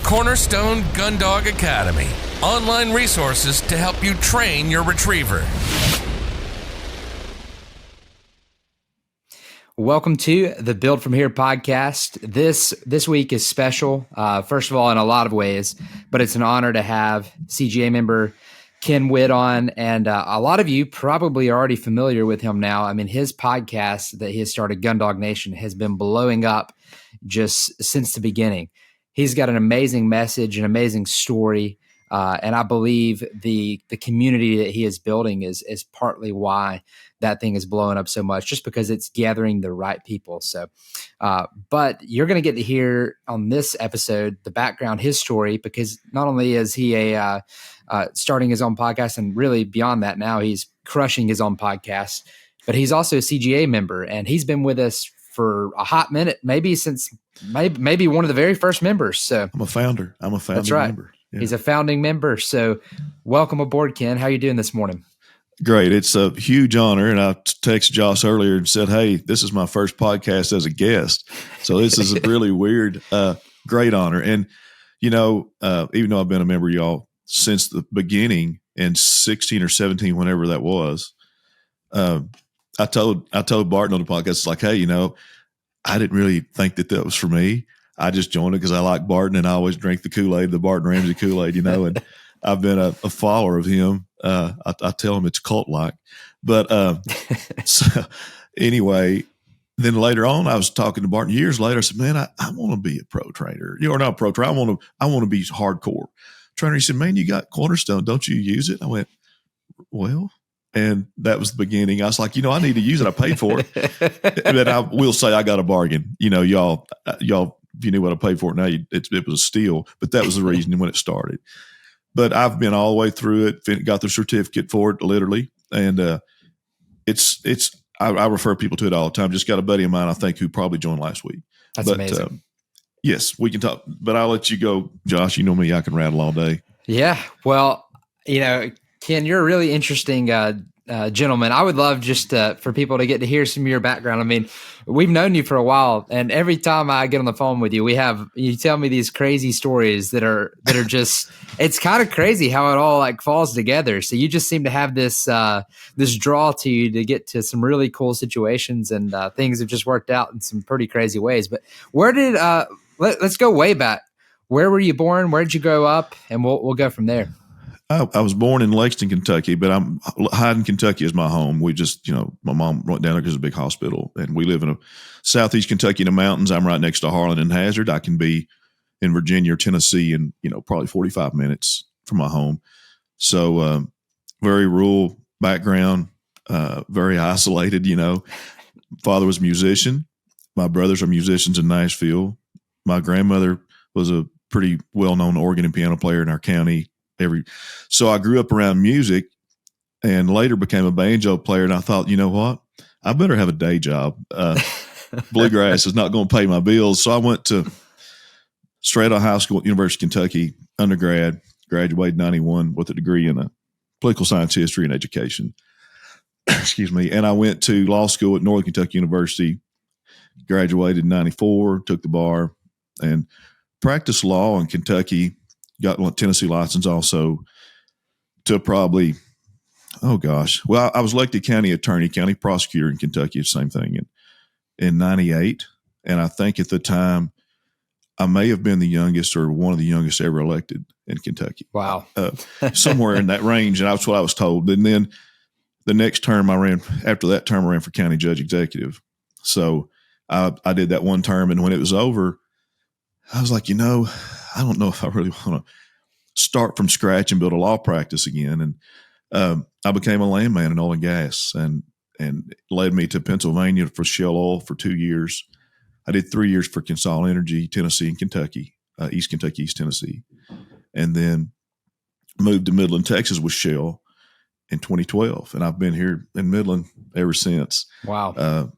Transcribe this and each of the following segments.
Cornerstone Gundog Academy. Online resources to help you train your retriever. Welcome to the Build From Here podcast. This week is special, first of all, in a lot of ways, but it's an honor to have CGA member Ken Witt on, and a lot of you probably are already familiar with him now. I mean, his podcast that he has started, Gundog Nation, has been blowing up just since the beginning. He's got an amazing message, an amazing story, and I believe the community that he is building is partly why that thing is blowing up so much, just because it's gathering the right people. So, but you're going to get to hear on this episode the background, his story, because not only is he starting his own podcast, and really beyond that now he's crushing his own podcast, but he's also a CGA member, and he's been with us for a hot minute, maybe since maybe one of the very first members. So I'm a founder. That's right. Member. Yeah. He's a founding member. So welcome aboard, Ken. How are you doing this morning? Great. It's a huge honor. And I texted Josh earlier and said, hey, this is my first podcast as a guest. So this is a really weird, great honor. And, you know, even though I've been a member of y'all since the beginning in 16 or 17, whenever that was, I told Barton on the podcast, it's like, hey, you know, I didn't really think that was for me. I just joined it because I like Barton and I always drink the Kool-Aid, the Barton Ramsey Kool-Aid, you know, and I've been a follower of him. I tell him it's cult-like. But so anyway, then later on, I was talking to Barton years later. I said, man, I want to be a pro trainer. You know, or not a pro trainer. I want to be hardcore trainer. He said, man, you got Cornerstone. Don't you use it? I went, well, and that was the beginning. I was like, you know, I need to use it. I paid for it. But I will say I got a bargain. You know, y'all, if you knew what I paid for it now, it was a steal. But that was the reason when it started. But I've been all the way through it, got the certificate for it, literally. And I refer people to it all the time. Just got a buddy of mine, I think, who probably joined last week. That's amazing. Yes, we can talk. But I'll let you go, Josh. You know me, I can rattle all day. Yeah. Well, you know, Ken, you're a really interesting gentleman. I would love just for people to get to hear some of your background. I mean, we've known you for a while, and every time I get on the phone with you, you tell me these crazy stories that are just, it's kind of crazy how it all like falls together. So you just seem to have this draw to you to get to some really cool situations, and things have just worked out in some pretty crazy ways. But where did let's go way back. Where were you born? Where did you grow up? And we'll go from there. I was born in Lexington, Kentucky, but Hyden, Kentucky is my home. We just, you know, my mom went down there because it's a big hospital, and we live in a southeast Kentucky in the mountains. I'm right next to Harlan and Hazard. I can be in Virginia or Tennessee in, you know, probably 45 minutes from my home. So very rural background, very isolated, you know. Father was a musician. My brothers are musicians in Nashville. My grandmother was a pretty well-known organ and piano player in our county. So I grew up around music and later became a banjo player. And I thought, you know what? I better have a day job. Bluegrass is not going to pay my bills. So I went to straight out of high school at University of Kentucky, undergrad, graduated 91 with a degree in political science, history, and education. Excuse me. And I went to law school at Northern Kentucky University, graduated in 94, took the bar, and practiced law in Kentucky. Got a Tennessee license also to probably, well, I was elected county attorney, county prosecutor in Kentucky, the same thing in 98. And I think at the time I may have been the youngest or one of the youngest ever elected in Kentucky. Wow. Somewhere in that range. And that's what I was told. And then the next term after that term, I ran for county judge executive. So I did that one term. And when it was over, I was like, you know, I don't know if I really want to start from scratch and build a law practice again. And I became a landman in oil and gas, and it led me to Pennsylvania for Shell Oil for 2 years. I did 3 years for Consol Energy, Tennessee and Kentucky, East Kentucky, East Tennessee, and then moved to Midland, Texas with Shell in 2012. And I've been here in Midland ever since. Wow.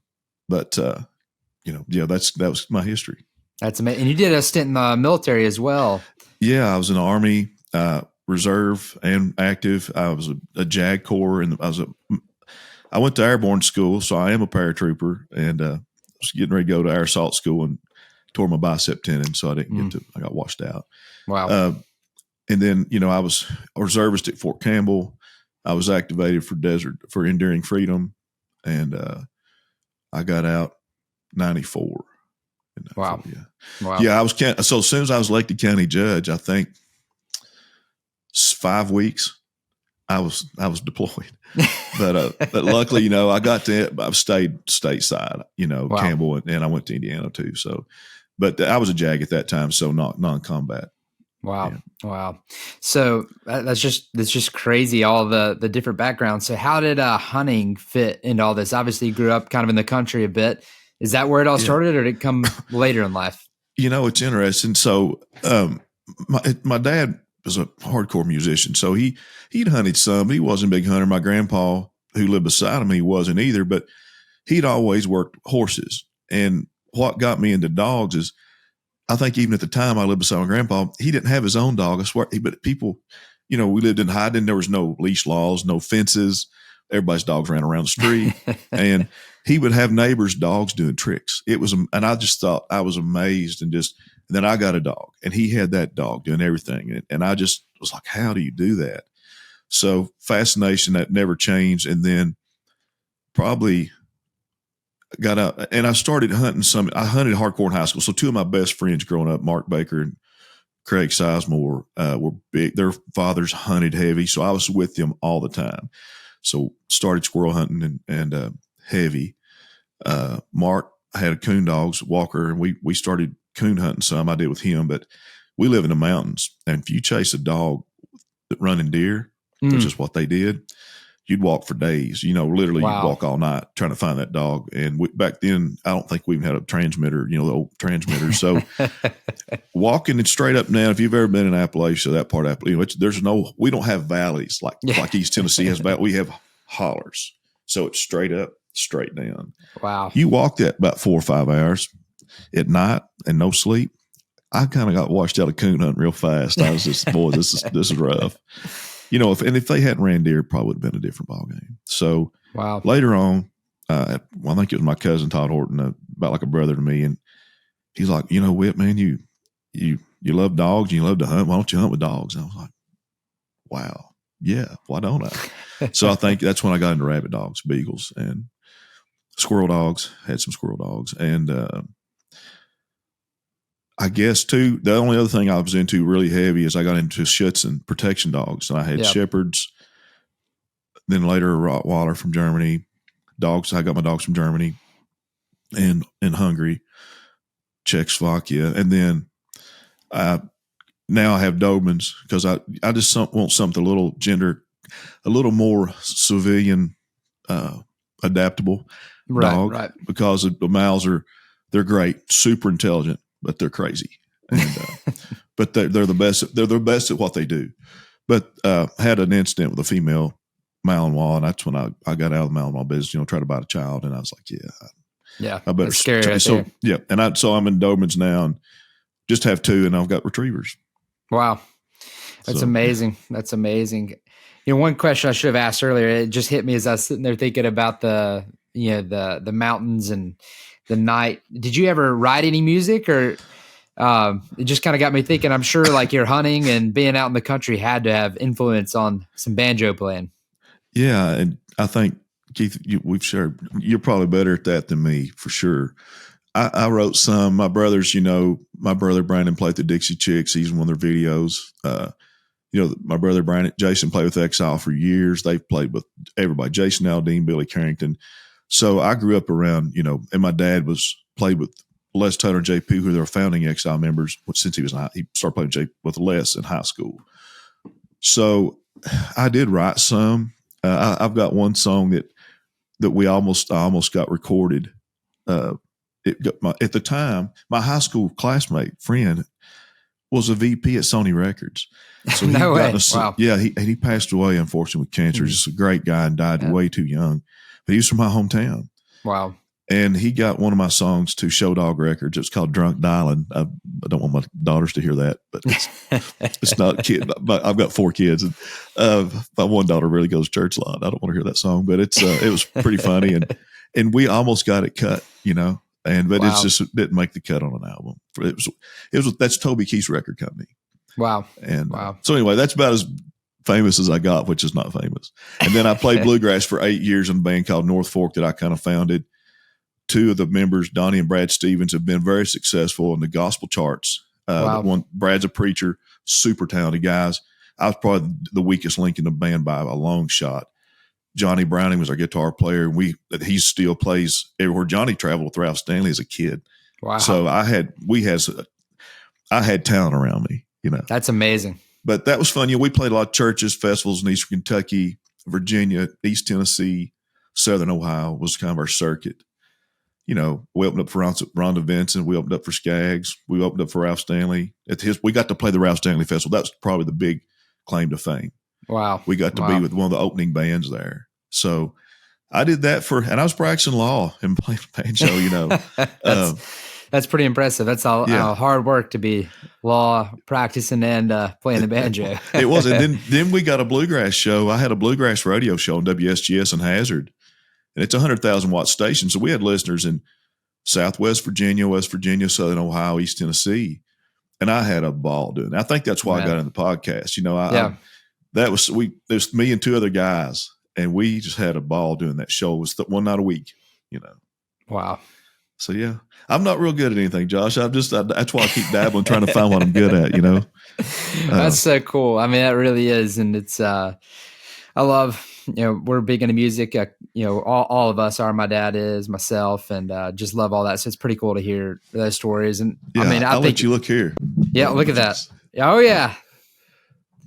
You know, yeah, that was my history. That's amazing. And you did a stint in the military as well. Yeah, I was in the Army, reserve and active. I was a JAG Corps, and I went to airborne school, so I am a paratrooper, and was getting ready to go to air assault school in tore my bicep tendon, so I didn't get to. I got washed out. Wow. And then, I was a reservist at Fort Campbell. I was activated for Enduring Freedom, and I got out 94. Wow. Wow. Yeah, I was so as soon as I was elected county judge, I think 5 weeks I was deployed. But luckily, I stayed stateside, Wow. Campbell, and I went to Indiana too. So, but I was a JAG at that time, so not non-combat. Wow. Yeah. Wow. So that's just crazy, all the different backgrounds. So how did hunting fit into all this? Obviously you grew up kind of in the country a bit. Is that where it all started, or did it come later in life? It's interesting. So my dad was a hardcore musician. So he'd hunted some, but he wasn't a big hunter. My grandpa, who lived beside him, he wasn't either, but he'd always worked horses. And what got me into dogs is, I think even at the time I lived beside my grandpa, he didn't have his own dog. I swear, but people, we lived in Hyden. There was no leash laws, no fences. Everybody's dogs ran around the street, and he would have neighbors' dogs doing tricks. And I just thought, I was amazed, and then I got a dog, and he had that dog doing everything. And I just was like, how do you do that? So fascination that never changed. And then probably got out, and I started hunting I hunted hardcore in high school. So two of my best friends growing up, Mark Baker and Craig Sizemore, were big. Their fathers hunted heavy. So I was with them all the time. So started squirrel hunting and heavy. Mark had a coon dogs, Walker, and we started coon hunting some. I did with him, but we live in the mountains. And if you chase a dog that running deer, which is what they did, you'd walk for days. Literally Wow. You'd walk all night trying to find that dog. And back then, I don't think we even had a transmitter, the old transmitter. So walking it straight up and down, if you've ever been in Appalachia, that part of Appalachia, we don't have valleys like East Tennessee has. We have hollers. So it's straight up, straight down. Wow. You walk that about 4 or 5 hours at night and no sleep. I kind of got washed out of coon hunting real fast. I was just, boy, this is rough. If they hadn't ran deer, it probably would have been a different ballgame. So wow. Later on, I think it was my cousin Todd Horton, about like a brother to me, and he's like, Whit, man, you love dogs, and you love to hunt. Why don't you hunt with dogs? And I was like, wow, yeah, why don't I? So I think that's when I got into rabbit dogs, beagles, and squirrel dogs. Had some squirrel dogs, and I guess too, the only other thing I was into really heavy is I got into Schutzen protection dogs. And I had shepherds, then later a Rottweiler from Germany, dogs. I got my dogs from Germany and Hungary, Czechoslovakia. And then now I have Dobermans because I just want something a little more civilian, adaptable dog. Right. Because the Mals they're great, super intelligent, but they're crazy. And, but they're the best. They're the best at what they do. But had an incident with a female Malinois, and that's when I got out of the Malinois business. Tried to buy a child, and I was like, I better. That's scary right so there. Yeah, and I'm in Dobermans now, and just have 2, and I've got retrievers. Wow, that's amazing. That's amazing. One question I should have asked earlier, it just hit me as I was sitting there thinking about the mountains and the night. Did you ever write any music, or it just kind of got me thinking? I'm sure like your hunting and being out in the country had to have influence on some banjo playing. Yeah, and I think Keith, we've shared. You're probably better at that than me for sure. I wrote some. My brothers, my brother Brandon played the Dixie Chicks. He's in one of their videos. My brother Brandon, Jason played with Exile for years. They've played with everybody: Jason Aldean, Billy Carrington. So I grew up around, and my dad played with Les Taylor and Jay Pooh, who are founding Exile members. Since he started playing with Les in high school. So I did write some. I've got one song that I almost got recorded. At the time, my high school classmate friend was a VP at Sony Records. So no way. Wow. Yeah, he passed away, unfortunately, with cancer. Mm-hmm. Just a great guy and died way too young. But he was from my hometown. Wow. And he got one of my songs to Show Dog Records. It's called Drunk Dialing. I don't want my daughters to hear that, but it's not a kid. But I've got 4 kids. And my one daughter really goes to church a lot. I don't want to hear that song, but it was pretty funny. And we almost got it cut, But Wow. it's just, it didn't make the cut on an album. That's Toby Keith's record company. Wow. And wow. So anyway, that's about as famous as I got, which is not famous. And then I played bluegrass for 8 years in a band called North Fork that I kind of founded. 2 of the members, Donnie and Brad Stevens, have been very successful in the gospel charts. Brad's a preacher, super talented guys. I was probably the weakest link in the band by a long shot. Johnny Browning was our guitar player, and he still plays everywhere. Johnny traveled with Ralph Stanley as a kid. Wow. So I had talent around me, That's amazing. But that was fun. We played a lot of churches, festivals in Eastern Kentucky, Virginia, East Tennessee, Southern Ohio was kind of our circuit. We opened up for Rhonda Vincent. We opened up for Skaggs. We opened up for Ralph Stanley. We got to play the Ralph Stanley Festival. That was probably the big claim to fame. Wow. We got to be with one of the opening bands there. So I did that and I was practicing law and playing banjo, That's pretty impressive. That's all hard work to be law practicing and playing the banjo. It was. And then we got a bluegrass show. I had a bluegrass radio show on WSGS in Hazard. And it's a 100,000 watt station. So we had listeners in Southwest Virginia, West Virginia, Southern Ohio, East Tennessee. And I had a ball doing it. I think that's why I got in the podcast. There's me and 2 other guys, and we just had a ball doing that show. It was one night a week, Wow. So, yeah, I'm not real good at anything, Josh. That's why I keep dabbling, trying to find what I'm good at, That's so cool. I mean, that really is. And it's, I love, we're big into music. All of us are. My dad is, myself, and just love all that. So it's pretty cool to hear those stories. And I'll let you look here. Yeah, look at that. Oh yeah,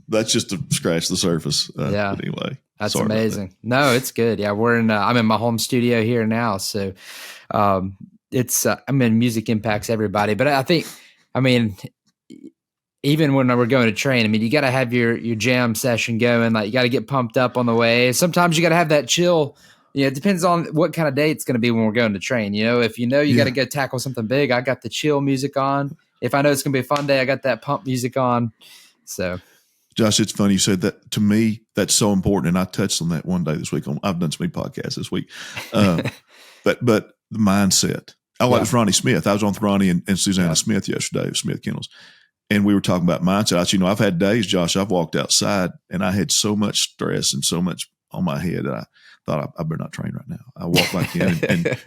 that's just to scratch the surface. Yeah. But anyway, that's amazing. No, it's good. Yeah, we're in. I'm in my home studio here now, so it's. Music impacts everybody, but I think, even when we're going to train, you got to have your jam session going. Like, you got to get pumped up on the way. Sometimes you got to have that chill. It depends on what kind of day it's going to be when we're going to train. If you got to go tackle something big, I got the chill music on. If I know it's going to be a fun day, I got that pump music on. So, Josh, it's funny you said that. To me, that's so important, and I touched on that one day this week. I've done so many podcasts this week, but the mindset. It was Ronnie Smith. I was on with Ronnie and Susanna Smith yesterday, Smith Kennels. And we were talking about mindset. I've had days, Josh, I've walked outside and I had so much stress and so much on my head that I thought I better not train right now. I walked back in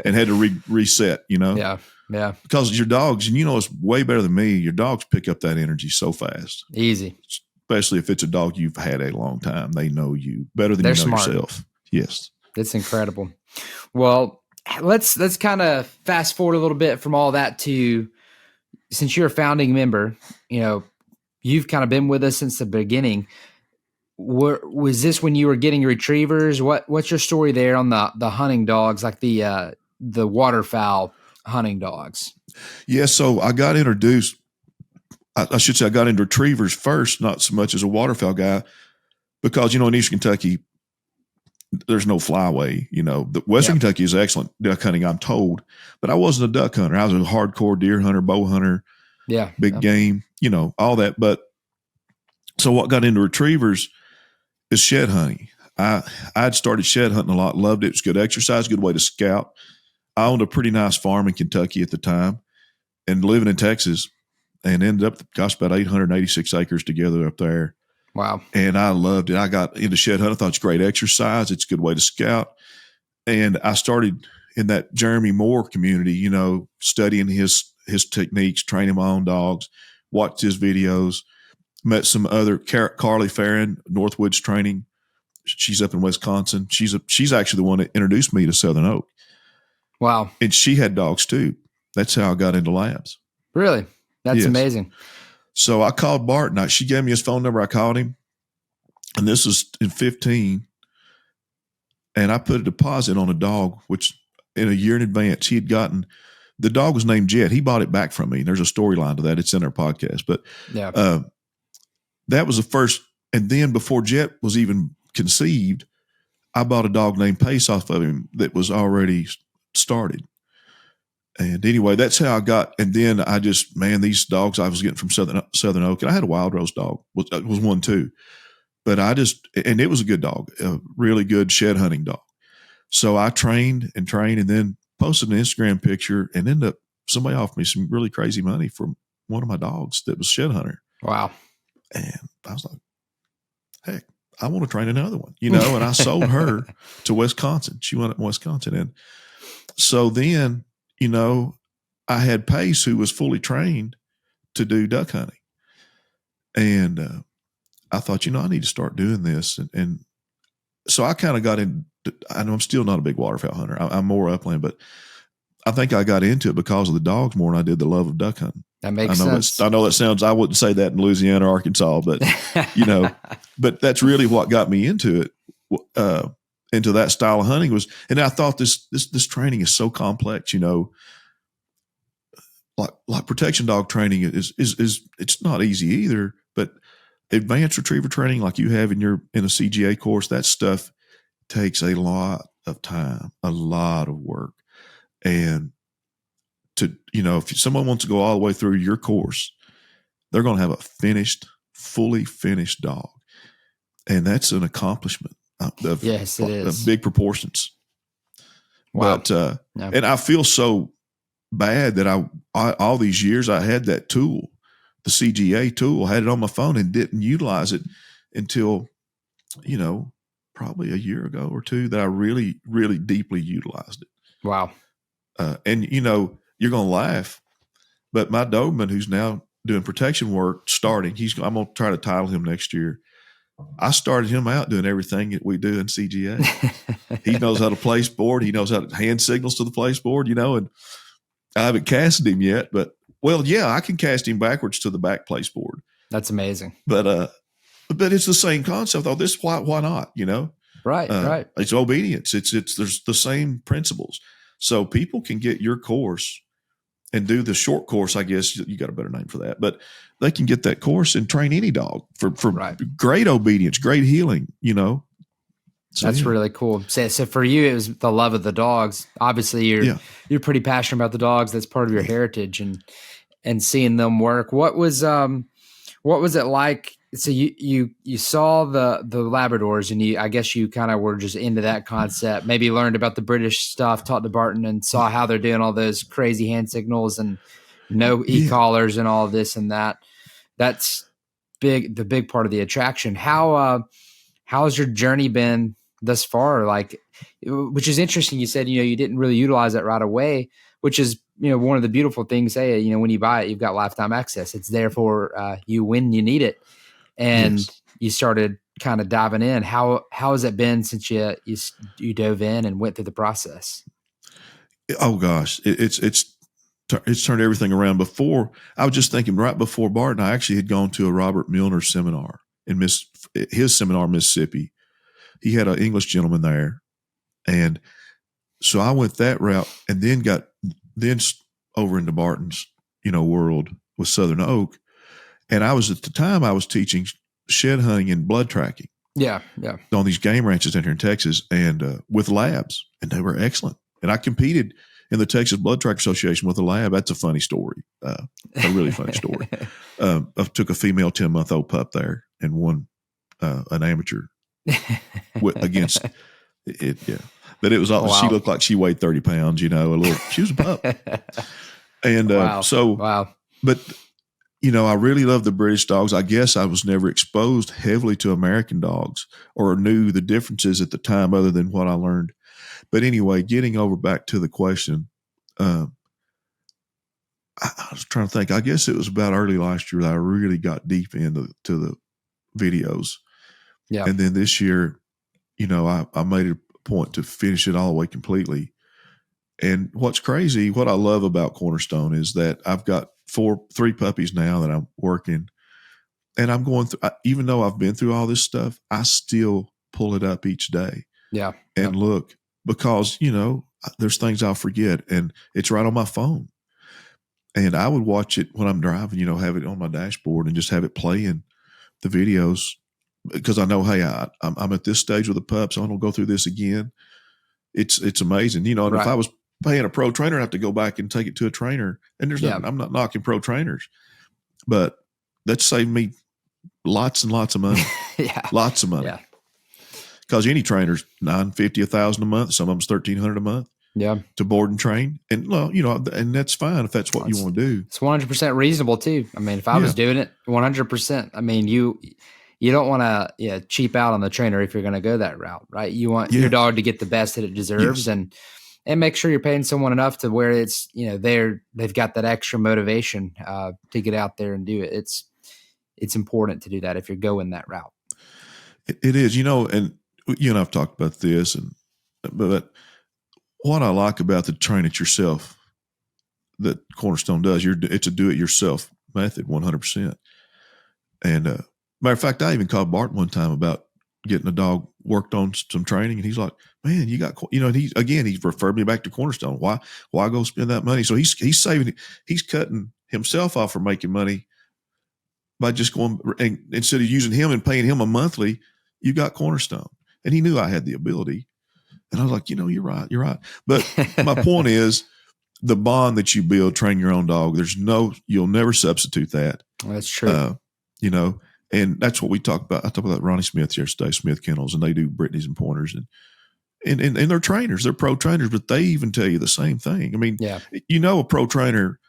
and had to reset, Yeah. Yeah. Because your dogs, and it's way better than me, your dogs pick up that energy so fast. Easy. Especially if it's a dog you've had a long time. They know you better than They're you know smart. yourself. Yes. It's incredible. Well, let's kind of fast forward a little bit from all that to, since you're a founding member, you've kind of been with us since the beginning. Was this when you were getting retrievers? What's your story there on the hunting dogs, like the waterfowl hunting dogs? Yeah, so I got introduced. I should say I got into retrievers first, not so much as a waterfowl guy, because in Eastern Kentucky there's no flyway. The Western Kentucky is excellent duck hunting, I'm told, but I wasn't a duck hunter. I was a hardcore deer hunter, bow hunter. Yeah. Big game, all that. But so what got into retrievers is shed hunting. I'd started shed hunting a lot, loved it. It was good exercise, good way to scout. I owned a pretty nice farm in Kentucky at the time and living in Texas, and ended up, about 886 acres together up there. Wow. And I loved it. I got into shed hunting. I thought it's great exercise. It's a good way to scout. And I started in that Jeremy Moore community, studying his techniques, training my own dogs, watched his videos, met some other, Carly Farron, Northwoods Training. She's up in Wisconsin. She's actually the one that introduced me to Southern Oak. Wow. And she had dogs too. That's how I got into labs. Really? That's amazing. So I called Bart. She gave me his phone number. I called him. And this was in 2015. And I put a deposit on a dog, which in a year in advance, he had gotten. The dog was named Jet. He bought it back from me. There's a storyline to that. It's in our podcast. But that was the first. And then before Jet was even conceived, I bought a dog named Pace off of him that was already started. And anyway, that's how I got. And then I just, these dogs I was getting from Southern Oak, and I had a Wild Rose dog, was one too. But and it was a good dog, a really good shed hunting dog. So I trained, and then posted an Instagram picture and ended up somebody offered me some really crazy money for one of my dogs that was shed hunter. Wow. And I was like, heck, I want to train another one, and I sold her to Wisconsin. She went up in Wisconsin. And so then, I had Pace, who was fully trained to do duck hunting. And I thought, I need to start doing this. And so I kind of got into, I know I'm still not a big waterfowl hunter. I'm more upland, but I think I got into it because of the dogs more than I did the love of duck hunting. That makes sense. I know that sounds, I wouldn't say that in Louisiana or Arkansas, but, but that's really what got me into it, into that style of hunting was, and I thought this training is so complex, like protection dog training is it's not easy either, but advanced retriever training, like you have in a CGA course, that stuff takes a lot of time, a lot of work. And to, if someone wants to go all the way through your course, they're going to have a fully finished dog. And that's an accomplishment yes, it is. Of big proportions. Wow. But, and I feel so bad that I all these years I had that tool, the CGA tool, had it on my phone and didn't utilize it until, probably a year ago or two that I really, really deeply utilized it. Wow. And you're going to laugh, but my Doberman, who's now doing protection work, I'm going to try to title him next year. I started him out doing everything that we do in CGA. He knows how to place board. He knows how to hand signals to the place board, and I haven't casted him yet, but I can cast him backwards to the back place board. That's amazing. But it's the same concept. Oh, why not? Right. Right. It's obedience. There's the same principles. So people can get your course and do the short course. I guess you got a better name for that, but they can get that course and train any dog for great obedience, great healing, So, that's really cool. So for you, it was the love of the dogs. Obviously you're pretty passionate about the dogs. That's part of your heritage and seeing them work. What was it like? So you saw the Labradors and I guess you kind of were just into that concept, maybe learned about the British stuff, talked to Barton and saw how they're doing all those crazy hand signals and no e-collars and all this and that. That's the big part of the attraction. How has your journey been thus far? Like, which is interesting. You said, you didn't really utilize it right away, which is, one of the beautiful things, when you buy it, you've got lifetime access. It's there for you when you need it. And you started kind of diving in. How has it been since you dove in and went through the process? Oh gosh, it's turned everything around. Before, I was just thinking right before Barton, I actually had gone to a Robert Milner seminar in his seminar in Mississippi. He had an English gentleman there. And so I went that route and then over into Barton's, world with Southern Oak. And at the time I was teaching shed hunting and blood tracking. Yeah. On these game ranches down here in Texas and with labs, and they were excellent. And I competed in the Texas Blood Tracker Association with a lab. That's a funny story, a really funny story. I took a female 10-month-old pup there and won an amateur against it. Yeah. But it was all, she looked like she weighed 30 pounds, she was a pup. And but I really love the British dogs. I guess I was never exposed heavily to American dogs or knew the differences at the time other than what I learned. But anyway, getting back to the question, I was trying to think. I guess it was about early last year that I really got deep into the videos. Yeah. And then this year, I made a point to finish it all the way completely. And what's crazy, what I love about Cornerstone is that I've got 3 puppies now that I'm working, and I'm going through, even though I've been through all this stuff, I still pull it up each day. Yeah. And look, because, there's things I'll forget and it's right on my phone. And I would watch it when I'm driving, have it on my dashboard and just have it playing the videos because I know, hey, I'm at this stage with the pups. I don't go through this again. It's amazing. And if I was paying a pro trainer, I have to go back and take it to a trainer. And I'm not knocking pro trainers, but that saved me lots and lots of money. Lots of money. Yeah. Because any trainer's $950, $1,000 a month. Some of them's $1,300 a month. to board and train. And, well, and that's fine if that's what you want to do. It's 100% reasonable too. I mean, if I was doing it 100%, I mean, you don't want to cheap out on the trainer if you're going to go that route, right? You want your dog to get the best that it deserves, and make sure you're paying someone enough to where it's, they've got that extra motivation to get out there and do it. It's important to do that if you're going that route. It is, and you and I've talked about this, but what I like about the train it yourself that Cornerstone does, it's a do-it-yourself method, 100%. And matter of fact, I even called Bart one time about getting a dog worked on some training, and he's like, "Man, you got," and he's referred me back to Cornerstone. Why go spend that money? So he's saving, he's cutting himself off from making money by just going, and instead of using him and paying him a monthly, you got Cornerstone. And he knew I had the ability. And I was like, you're right. But my point is, the bond that you build, train your own dog, you'll never substitute that. That's true. And that's what we talk about. I talk about Ronnie Smith yesterday, Smith Kennels, and they do Brittany's and Pointers, and they're trainers, they're pro trainers, but they even tell you the same thing. I mean, a pro trainer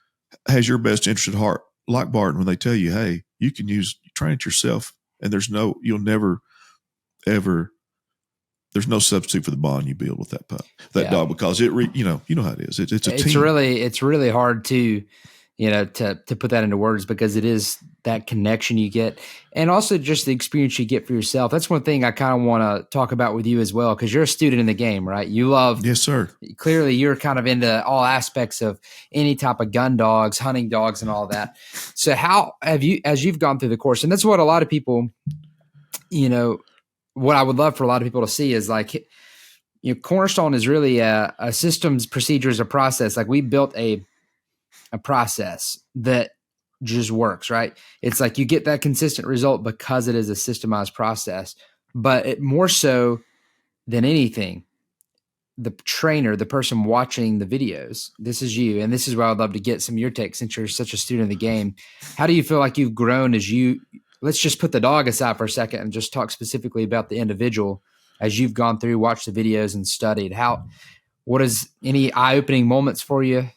has your best interest at heart, like Barton, when they tell you, hey, you can train it yourself, and you'll never, ever, there's no substitute for the bond you build with that dog, because you know how it is. It's a team. It's really hard to put that into words, because it is that connection you get, and also just the experience you get for yourself. That's one thing I kind of want to talk about with you as well, because you're a student in the game, right? You love, yes, sir. Clearly, you're kind of into all aspects of any type of gun dogs, hunting dogs, and all that. So, how have you, as you've gone through the course, and that's what a lot of people, what I would love for a lot of people to see is like, Cornerstone is really a systems, procedures, a process. Like, we built a process that just works, right? It's like you get that consistent result because it is a systemized process. But it more so than anything, the trainer, the person watching the videos, this is you. And this is where I'd love to get some of your take, since you're such a student of the game. How do you feel like you've grown let's just put the dog aside for a second and just talk specifically about the individual as you've gone through, watched the videos, and studied. What is any eye-opening moments for you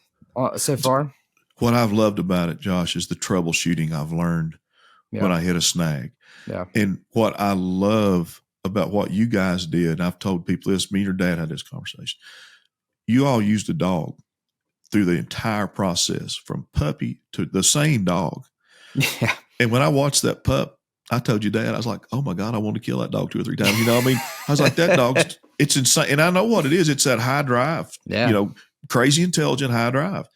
so far? What I've loved about it, Josh, is the troubleshooting I've learned when I hit a snag. Yeah. And what I love about what you guys did, and I've told people this, me and your dad had this conversation. You all used a dog through the entire process, from puppy to the same dog. Yeah. And when I watched that pup, I told you, Dad, I was like, oh my God, I want to kill that dog 2 or 3 times. I was like, that dog's, it's insane. And I know what it is. It's that high drive, crazy intelligent high drive.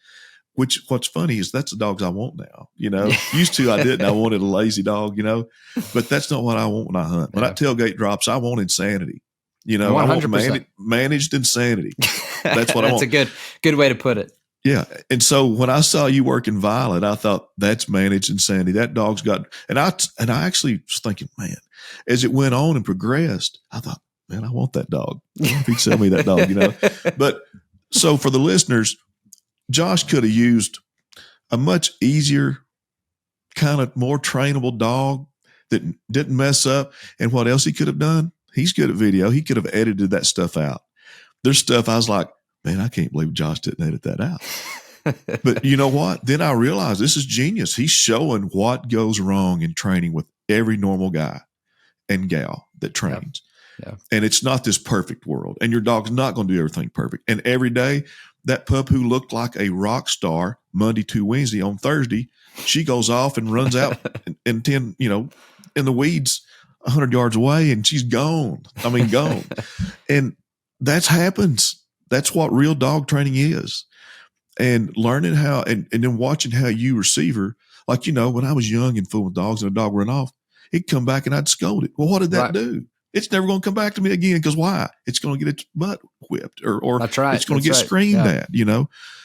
Which, what's funny is that's the dogs I want now. Used to I didn't. I wanted a lazy dog. But that's not what I want when I hunt. When I tailgate drops, I want insanity. 100%. I want managed insanity. That's what I want. That's a good way to put it. Yeah. And so when I saw you working Violet, I thought, that's managed insanity. That dog's got, and I actually was thinking, man, as it went on and progressed, I thought, man, I want that dog. If he'd sell me that dog, But so for the listeners, Josh could have used a much easier, kind of more trainable dog that didn't mess up. And what else he could have done? He's good at video. He could have edited that stuff out. There's stuff I was like, man, I can't believe Josh didn't edit that out. But you know what? Then I realized this is genius. He's showing what goes wrong in training with every normal guy and gal that trains. Yeah. And it's not this perfect world. And your dog's not going to do everything perfect. And every day, that pup who looked like a rock star Monday to Wednesday, on Thursday, she goes off and runs out in 10, in the weeds 100 yards away, and she's gone. Gone. And that happens. That's what real dog training is. And learning how, and then watching how you receive her. Like, when I was young and fooling with dogs and a dog ran off, he'd come back and I'd scold it. Well, what did that do? It's never going to come back to me again. Because why? It's going to get its butt whipped, or that's right. It's going to get screamed at,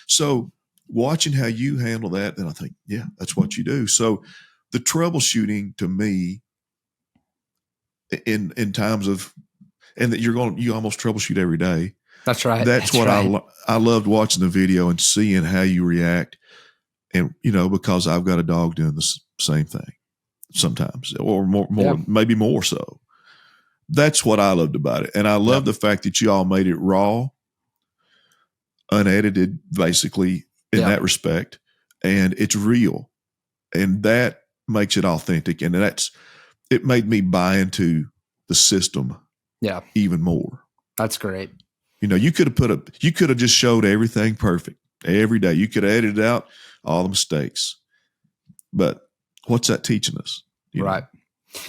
So watching how you handle that, then I think, yeah, that's what you do. So the troubleshooting to me in times of, and that you almost troubleshoot every day. That's right. That's what right. I loved watching the video and seeing how you react. And, because I've got a dog doing the same thing sometimes, or more, maybe more so. That's what I loved about it. And I love the fact that you all made it raw, unedited, basically, in that respect. And it's real. And that makes it authentic. And it made me buy into the system even more. That's great. You could have just showed everything perfect every day. You could have edited out all the mistakes. But what's that teaching us? Right.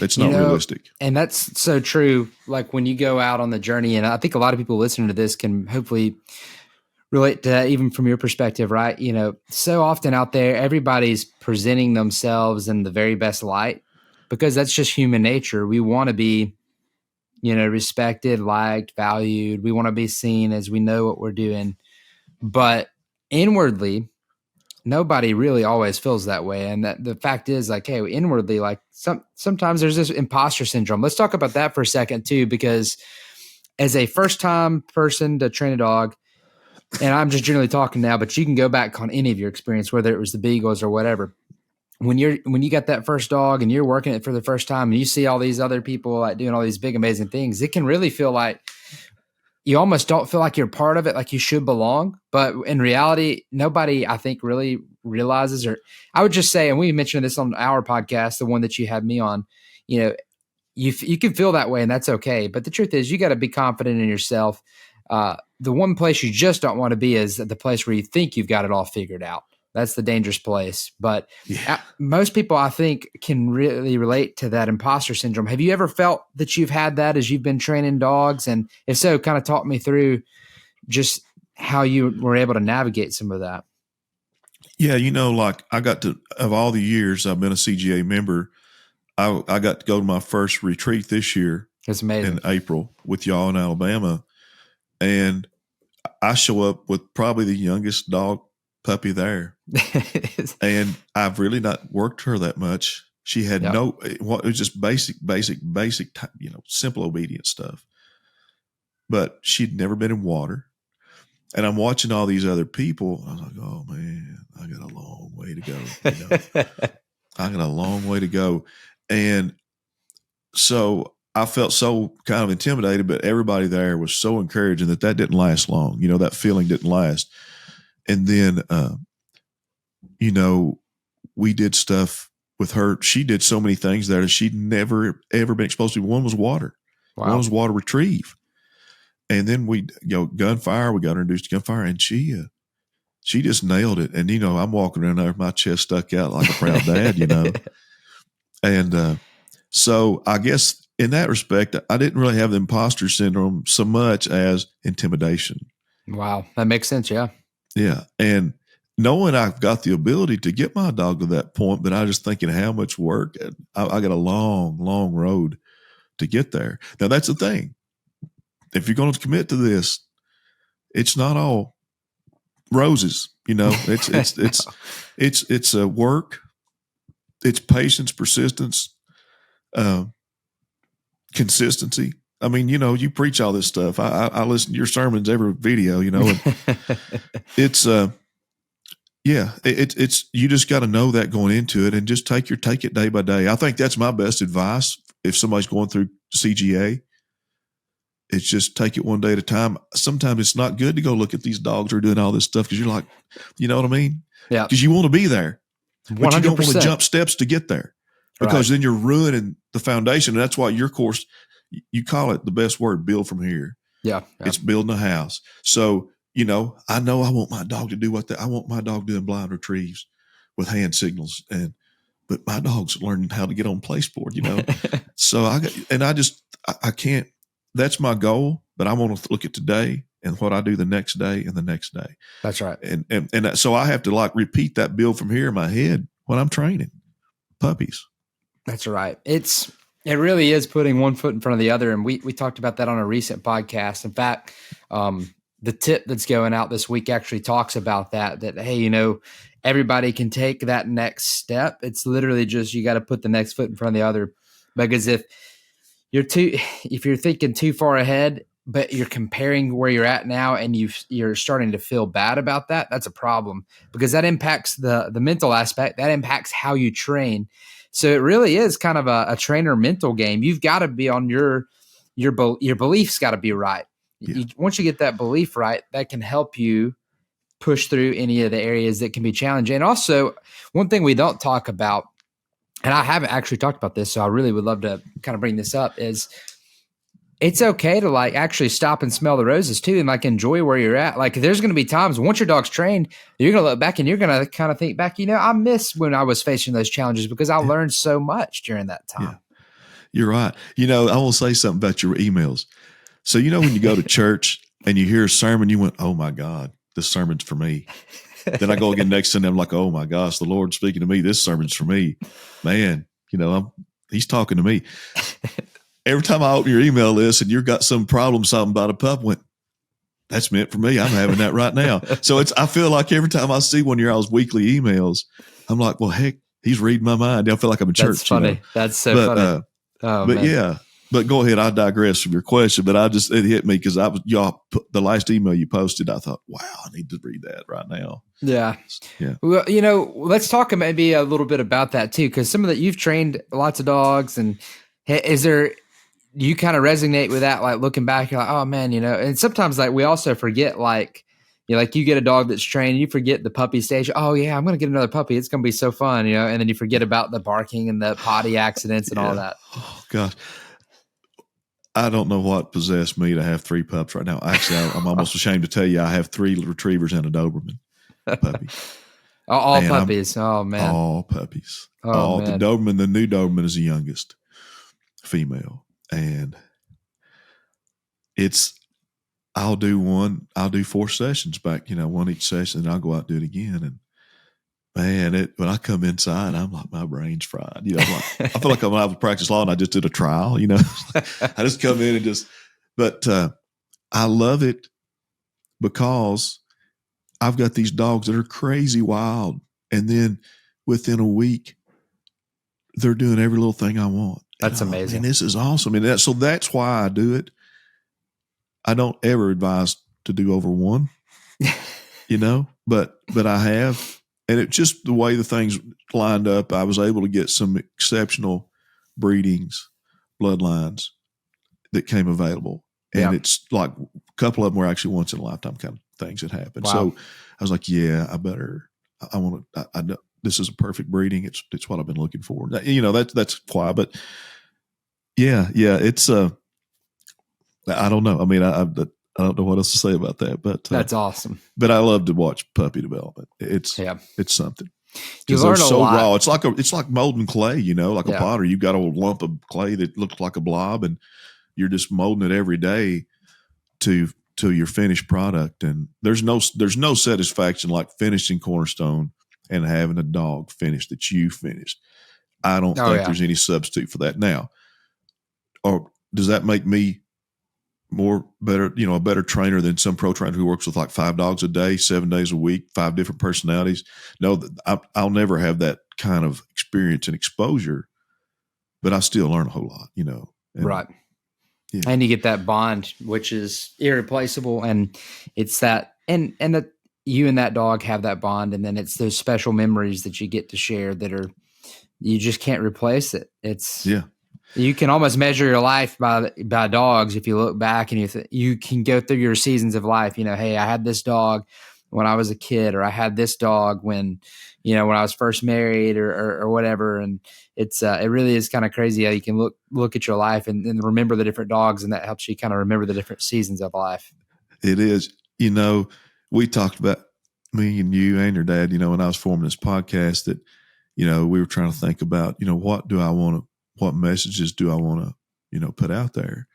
It's not realistic. And that's so true. Like when you go out on the journey, and I think a lot of people listening to this can hopefully relate to that, even from your perspective, right? So often out there, everybody's presenting themselves in the very best light because that's just human nature. We want to be, respected, liked, valued. We want to be seen as we know what we're doing. But inwardly, nobody really always feels that way. And that the fact is, like, hey, inwardly, like sometimes there's this imposter syndrome. Let's talk about that for a second too, because as a first-time person to train a dog, and I'm just generally talking now, but you can go back on any of your experience, whether it was the Beagles or whatever. When you got that first dog and you're working it for the first time and you see all these other people like doing all these big, amazing things, it can really feel like you almost don't feel like you're part of it, like you should belong. But in reality, nobody, I think, really realizes, or I would just say, and we mentioned this on our podcast, the one that you had me on, you can feel that way and that's okay. But the truth is you got to be confident in yourself. The one place you just don't want to be is the place where you think you've got it all figured out. That's the dangerous place. But most people, I think, can really relate to that imposter syndrome. Have you ever felt that you've had that as you've been training dogs? And if so, kind of talk me through just how you were able to navigate some of that. Yeah, like I got to, of all the years I've been a CGA member, I got to go to my first retreat this year. That's amazing. In April with y'all in Alabama. And I show up with probably the youngest dog puppy there. And I've really not worked her that much. She had it was just basic, simple obedience stuff. But she'd never been in water. And I'm watching all these other people. I was like, oh man, I got a long way to go. I got a long way to go. And so I felt so kind of intimidated, but everybody there was so encouraging that didn't last long. That feeling didn't last. And then, we did stuff with her. She did so many things there that she'd never, ever been exposed to. One was water. Wow. One was water retrieve. And then we gunfire. We got her introduced to gunfire, and she just nailed it. And, I'm walking around there with my chest stuck out like a proud dad, And so I guess in that respect, I didn't really have the imposter syndrome so much as intimidation. Wow. That makes sense. Yeah. Yeah. And knowing I've got the ability to get my dog to that point, but I was just thinking how much work. I got a long, long road to get there. Now, that's the thing. If you're going to commit to this, it's not all roses. It's a work. It's patience, persistence, consistency. I mean, you preach all this stuff. I listen to your sermons every video, and it's you just got to know that going into it and just take it day by day. I think that's my best advice. If somebody's going through CGA, it's just take it one day at a time. Sometimes it's not good to go look at these dogs who are doing all this stuff because you're like, you know what I mean? Yeah. Because you want to be there, but 100%. you don't want to jump steps to get there because then you're ruining the foundation. And that's why your course, you call it the best word, build from here. Yeah. It's building a house. So, I know I want my dog to do I want my dog doing blind retrieves with hand signals. But my dog's learning how to get on place board, So I can't, that's my goal, but I want to look at today and what I do the next day and the next day. That's right. And so I have to repeat that build from here in my head when I'm training puppies. That's right. It really is putting one foot in front of the other. And we talked about that on a recent podcast. In fact, the tip that's going out this week actually talks about that, hey, everybody can take that next step. It's literally just, you got to put the next foot in front of the other, because if you're thinking too far ahead, but you're comparing where you're at now and you're starting to feel bad about that, that's a problem, because that impacts the mental aspect. That impacts how you train. So it really is kind of a trainer mental game. You've got to be on your beliefs got to be right. Yeah. Once you get that belief right, that can help you push through any of the areas that can be challenging. And also, one thing we don't talk about, and I haven't actually talked about this, so I really would love to kind of bring this up, is it's okay to like actually stop and smell the roses too, and like enjoy where you're at. Like there's going to be times once your dog's trained, you're going to look back and you're going to kind of think back, I miss when I was facing those challenges because I learned so much during that time. Yeah. You're right. I want to say something about your emails. So, when you go to church and you hear a sermon, you went, oh my God, this sermon's for me. Then I go again next Sunday, I'm like, oh my gosh, the Lord's speaking to me. This sermon's for me. Man, he's talking to me. Every time I open your email list and you've got some problem, something about a pup, went, that's meant for me. I'm having that right now. So I feel like every time I see one of y'all's weekly emails, I'm like, well, heck, he's reading my mind. I feel like I'm in church. That's funny. That's so funny. Man. Yeah. But go ahead. I digress from your question, but it hit me because the last email you posted, I thought, wow, I need to read that right now. Yeah. Yeah. Well, let's talk maybe a little bit about that too. Cause some of that you've trained lots of dogs, and you kind of resonate with that? Like looking back, you're like, oh man, and sometimes like we also forget, like, like you get a dog that's trained, you forget the puppy stage. Oh yeah, I'm going to get another puppy. It's going to be so fun, and then you forget about the barking and the potty accidents and all that. Oh gosh. I don't know what possessed me to have 3 pups right now. Actually, I'm almost ashamed to tell you I have 3 retrievers and a Doberman puppy. All puppies. Oh man. All puppies. Oh man. The new Doberman is the youngest female. And I'll do 4 sessions back, one each session, and I'll go out and do it again. And man, when I come inside, I'm like, my brain's fried. I feel like when I was practice law and I just did a trial, I just come in and but I love it because I've got these dogs that are crazy wild. And then within a week, they're doing every little thing I want. That's amazing. And this is awesome. So that's why I do it. I don't ever advise to do over 1, but I have. And it's just the way the things lined up, I was able to get some exceptional breedings, bloodlines that came available. And it's like a couple of them were actually once in a lifetime kind of things that happened. Wow. So I was like, yeah, I know this is a perfect breeding. It's what I've been looking for. That's why, but yeah, it's, I don't know. I mean, I don't know what else to say about that, but that's awesome. But I love to watch puppy development. It's something. You learn they're so a lot. raw. It's like molding clay, like a potter. You've got a lump of clay that looks like a blob, and you're just molding it every day to your finished product. And there's no satisfaction like finishing Cornerstone and having a dog finished that you finished. I don't think there's any substitute for that. Now, or does that make me a better trainer than some pro trainer who works with like 5 dogs a day, 7 days a week, 5 different personalities? No, I'll never have that kind of experience and exposure, but I still learn a whole lot, Right. Yeah. And you get that bond, which is irreplaceable. And it's that, and that you and that dog have that bond. And then it's those special memories that you get to share that you just can't replace it. You can almost measure your life by dogs. If you look back and you can go through your seasons of life, hey, I had this dog when I was a kid, or I had this dog when I was first married or whatever. And it really is kind of crazy how you can look at your life and remember the different dogs, and that helps you kind of remember the different seasons of life. It is. We talked about, me and you and your dad, when I was forming this podcast, that, we were trying to think about, what messages do I want to, put out there?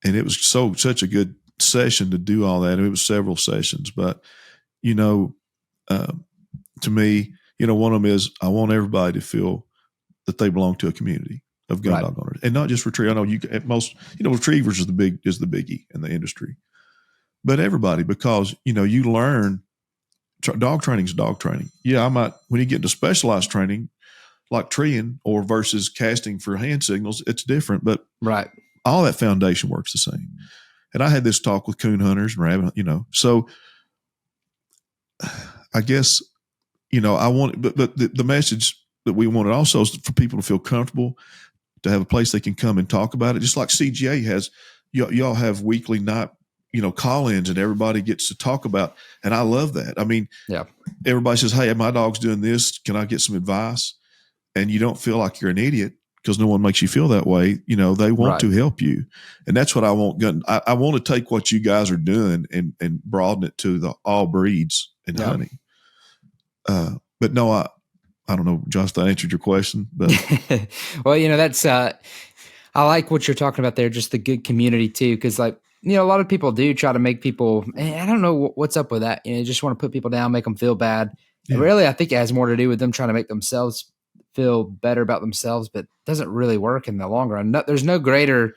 And it was such a good session to do all that. And it was several sessions, but, to me, one of them is I want everybody to feel that they belong to a community of gun dog owners, and not just retrievers. I know at most, retrievers is the biggie in the industry, but everybody, because, you learn dog training is dog training. Yeah. When you get into specialized training, like treeing or versus casting for hand signals, it's different, but all that foundation works the same. And I had this talk with coon hunters and rabbit, so I guess, I want, but the message that we wanted also is for people to feel comfortable, to have a place they can come and talk about it. Just like CGA has, y'all have weekly night call-ins and everybody gets to talk about, and I love that. I mean, Yeah. Everybody says, hey, my dog's doing this. Can I get some advice? And you don't feel like you're an idiot because no one makes you feel that way. They want to help you. And that's what I want. I want to take what you guys are doing and broaden it to all breeds and hunting. But no, I don't know, Josh, that answered your question. But well, that's I like what you're talking about there, just the good community too, because a lot of people do try to make people, I don't know what's up with that. Just want to put people down, make them feel bad. Yeah. Really, I think it has more to do with them trying to make themselves feel better about themselves, but it doesn't really work in the long run. There's no greater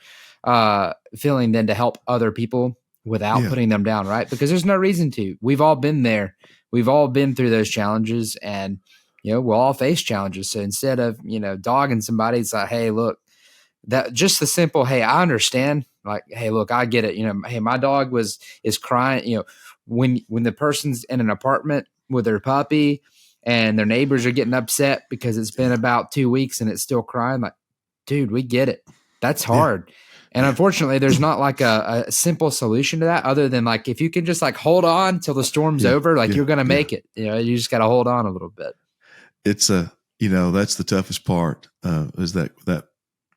feeling than to help other people without putting them down, right? Because there's no reason to. We've all been there. We've all been through those challenges, and we'll all face challenges. So instead of dogging somebody, it's like, hey, look, that just the simple, hey, I understand. Like, hey, look, I get it. Hey, my dog is crying. When the person's in an apartment with their puppy and their neighbors are getting upset because it's been about 2 weeks and it's still crying, like, dude, we get it. That's hard. Yeah. And unfortunately, there's not like a simple solution to that other than like, if you can just like hold on till the storm's over, like you're going to make it. You just got to hold on a little bit. It's that's the toughest part is that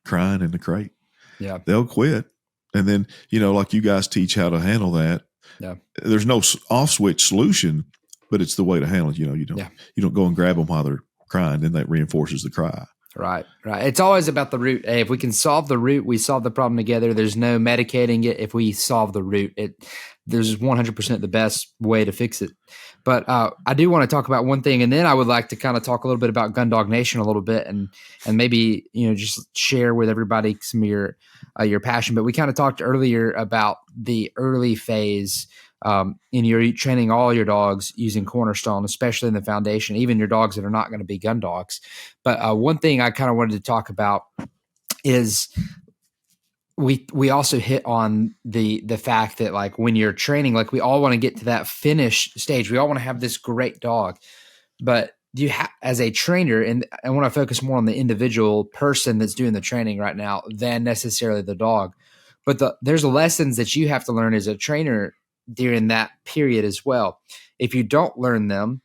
crying in the crate. Yeah. They'll quit. And then, like you guys teach how to handle that. Yeah. There's no off switch solution, but it's the way to handle it. You don't go and grab them while they're crying. Then that reinforces the cry. Right. It's always about the root. Hey, if we can solve the root, we solve the problem together. There's no medicating it. If we solve the root, there's 100% the best way to fix it. But I do want to talk about one thing, and then I would like to kind of talk a little bit about Gundog Nation a little bit, and maybe just share with everybody some of your passion. But we kind of talked earlier about the early phase in your training all your dogs using Cornerstone, especially in the foundation, even your dogs that are not going to be gun dogs. But one thing I kind of wanted to talk about is we also hit on the fact that like when you're training, like we all want to get to that finish stage. We all want to have this great dog, but you as a trainer, and I want to focus more on the individual person that's doing the training right now than necessarily the dog. But there's lessons that you have to learn as a trainer during that period as well. If you don't learn them,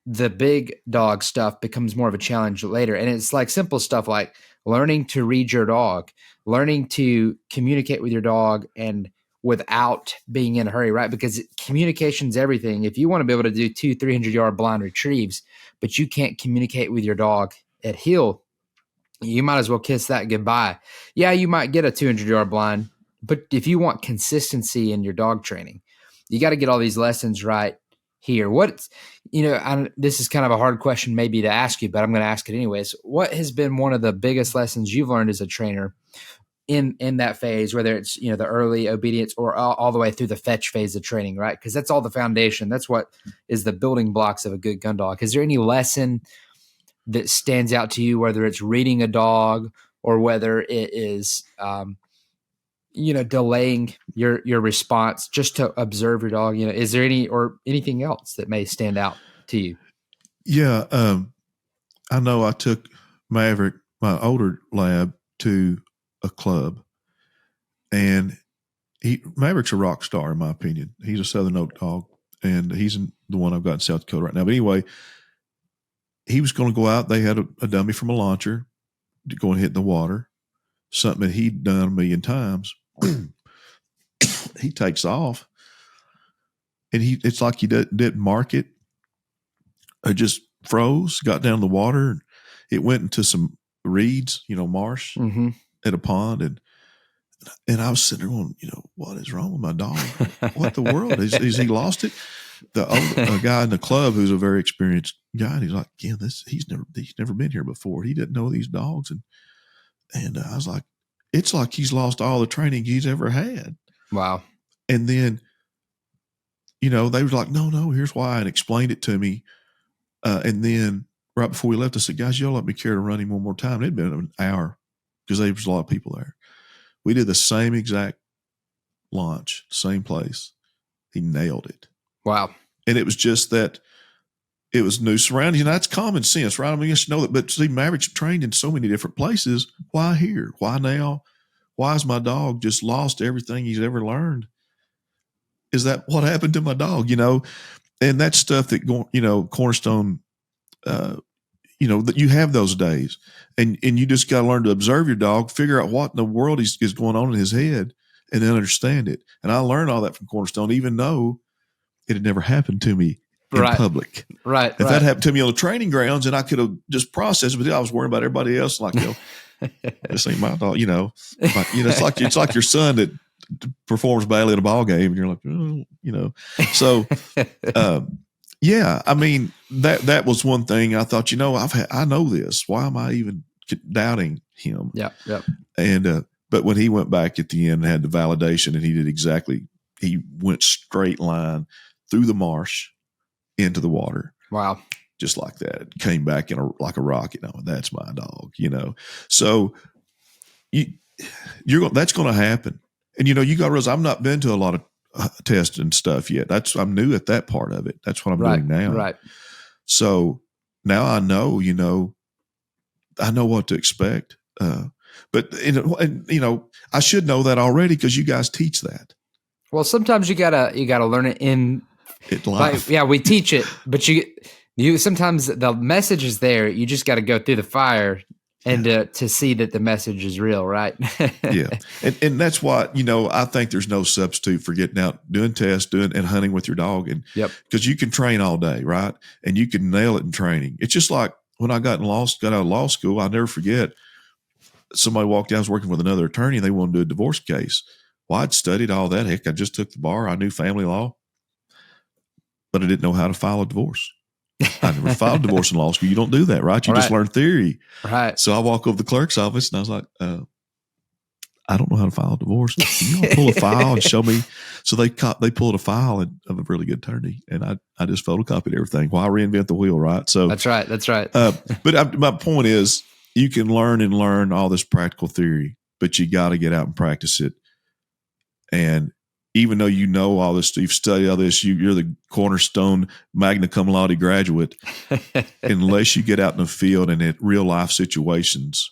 the big dog stuff becomes more of a challenge later. And it's like simple stuff like learning to read your dog, learning to communicate with your dog and without being in a hurry, right? Because communication's everything. If you want to be able to do 200-300-yard blind retrieves, but you can't communicate with your dog at heel, you might as well kiss that goodbye. Yeah, you might get a 200-yard blind, but if you want consistency in your dog training, you got to get all these lessons right here. This is kind of a hard question maybe to ask you, but I'm going to ask it anyways. What has been one of the biggest lessons you've learned as a trainer in that phase, whether it's, the early obedience or all the way through the fetch phase of training, right? Because that's all the foundation. That's what is the building blocks of a good gun dog. Is there any lesson that stands out to you, whether it's reading a dog or whether it is, delaying your response just to observe your dog? Is there anything else that may stand out to you? Yeah. I know I took Maverick, my older lab, to a club, and Maverick's a rock star in my opinion. He's a Southern Oak dog, and he's the one I've got in South Dakota right now. But anyway, he was going to go out. They had a dummy from a launcher to go and hit in the water, something that he'd done a million times. He takes off, and it's like he didn't mark it. It just froze, got down the water, and it went into some reeds, marsh at a pond, and I was sitting there going, what is wrong with my dog? What the world is he lost it? A guy in the club who's a very experienced guy, and he's like, yeah, he's never been here before. He didn't know these dogs, and I was like, it's like he's lost all the training he's ever had. Wow. And then, they were like, no, here's why, and explained it to me. And then right before we left, I said, guys, y'all let me care to run him one more time. It'd been an hour because there was a lot of people there. We did the same exact launch, same place. He nailed it. Wow. And it was just that it was new surroundings. And that's common sense, right? I mean, you should know that. But see, Maverick's trained in so many different places. Why here? Why now? Why has my dog just lost everything he's ever learned? is that what happened to my dog? And that's stuff that Cornerstone, that you have those days, and you just got to learn to observe your dog, figure out what in the world is going on in his head, and then understand it. And I learned all that from Cornerstone, even though it had never happened to me in public. Right. If that happened to me on the training grounds, and I could have just processed it, but I was worrying about everybody else. Like, this ain't my dog. It's like your son that performs badly at a ball game, and you're like, So, yeah, I mean that was one thing I thought. I know this. Why am I even doubting him? Yeah. And but when he went back at the end and had the validation, and he did exactly, he went straight line through the marsh into the water. Wow. Just like that. Came back like a rocket. That's my dog, So that's going to happen. And, you got to realize I've not been to a lot of tests and stuff yet. I'm new at that part of it. That's what I'm doing now. Right. So now I know, I know what to expect. But I should know that already because you guys teach that. Well, sometimes you gotta learn it in life. We teach it, but you sometimes the message is there. You just got to go through the fire and to see that the message is real, right? Yeah, and that's why I think there's no substitute for getting out, doing tests, and hunting with your dog, and because you can train all day, right? And you can nail it in training. It's just like when I got out of law school. I'll never forget. Somebody walked in. I was working with another attorney, and they wanted to do a divorce case. Well, I'd studied all that. Heck, I just took the bar. I knew family law, but I didn't know how to file a divorce. I never filed a divorce in law school. You don't do that, right? You just learn theory. Right. So I walk over to the clerk's office, and I was like, I don't know how to file a divorce. Can you all pull a file and show me? So they pulled a file of a really good attorney, and I just photocopied everything. Why reinvent the wheel, right? So That's right. But my point is, you can learn all this practical theory, but you got to get out and practice it. And even though all this, you've studied all this, you're the Cornerstone magna cum laude graduate, unless you get out in the field and at real life situations,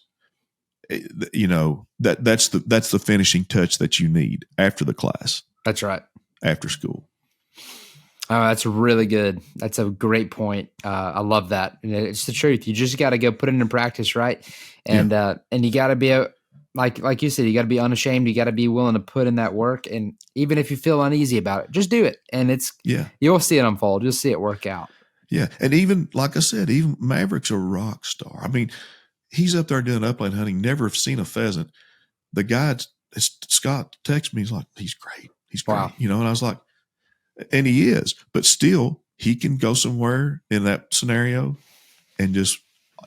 that's the finishing touch that you need after the class. That's right. After school. Oh, that's really good. That's a great point. I love that. And it's the truth. You just got to go put it into practice, right? And and you got to be like you said, you got to be unashamed. You got to be willing to put in that work. And even if you feel uneasy about it, just do it. And you'll see it unfold. You'll see it work out. Yeah. And even, like I said, even Maverick's a rock star. I mean, he's up there doing upland hunting, never seen a pheasant. The guy, Scott, texted me. He's like, he's great. He's great. Wow. And I was like, and he is, but still he can go somewhere in that scenario and just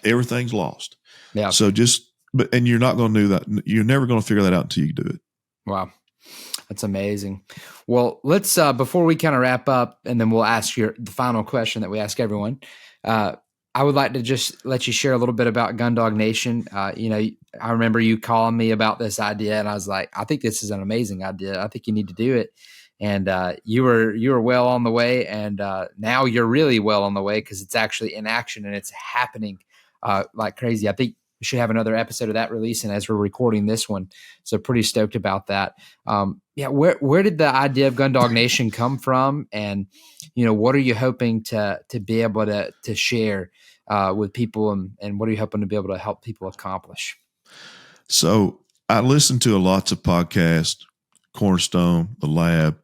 everything's lost. Yeah. So and you're not going to do that. You're never going to figure that out until you do it. Wow. That's amazing. Well, let's, before we kind of wrap up, and then we'll ask the final question that we ask everyone. I would like to just let you share a little bit about Gundog Nation. I remember you calling me about this idea, and I was like, I think this is an amazing idea. I think you need to do it. And you were well on the way, and now you're really well on the way because it's actually in action and it's happening like crazy. I think we should have another episode of that releasing as we're recording this one. So pretty stoked about that. Where did the idea of Gundog Nation come from? And, what are you hoping to be able to share with people, and what are you hoping to be able to help people accomplish? So I listen to lots of podcasts, Cornerstone, The Lab,